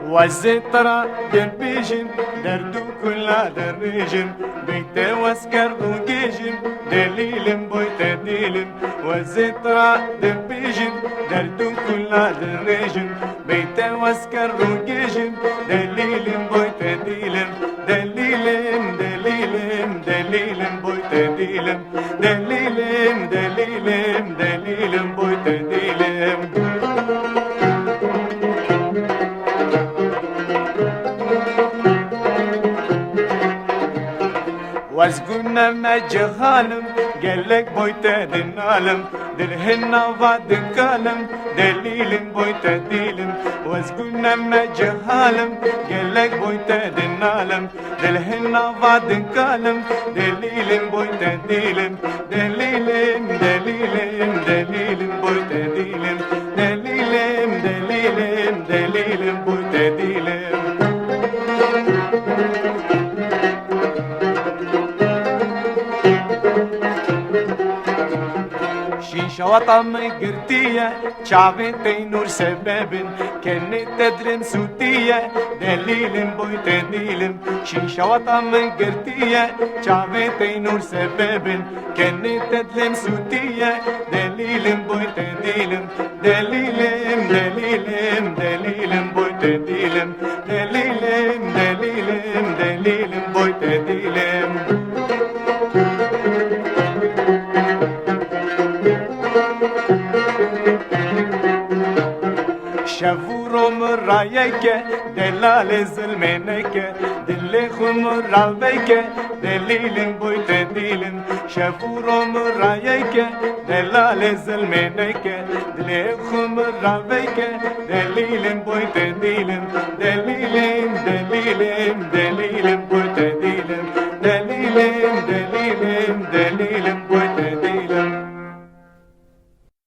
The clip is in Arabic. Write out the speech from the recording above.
والزترة دربيجن دردو كلا دريجن بيت واسكر وجيجن دليل بويت ديلن والزترة دربيجن دردو كلا دريجن بيت واسكر وجيجن دليل بويت ديلن دليل دليل دليل بويت ديلن دليل دليل دليل بويت ديلن واسقنا ما جهالم قالك بويتا دنالم دلهنا بعد كالم دليل بويتا ديلم واسقنا ما جهالم قالك بويتا دنالم دلهنا بعد كالم دليل بويتا ديلم دليل دليل دليل بويتا ديلم دليل دليل دليل بويتا ديلم شيشة وطم قرتية شعبتي نور سباب كانت تدرم سوتية دليل بويت ديلم شيشة وطم قرتية شعبتي نور سباب كانت تدرم سوتية دليل بويت ديلم دليل دليل دليل بويت ديلم دليل دليل دليل بويت ديلم شفورم رايك دلال ظلمنك دلخم راويك دليل بويت ديلم شفورم رايك دلال ظلمنك دلخم راويك دليل بويت ديلم دليل دليل دليل بويت ديلم دليل دليل دليل بويت ديلم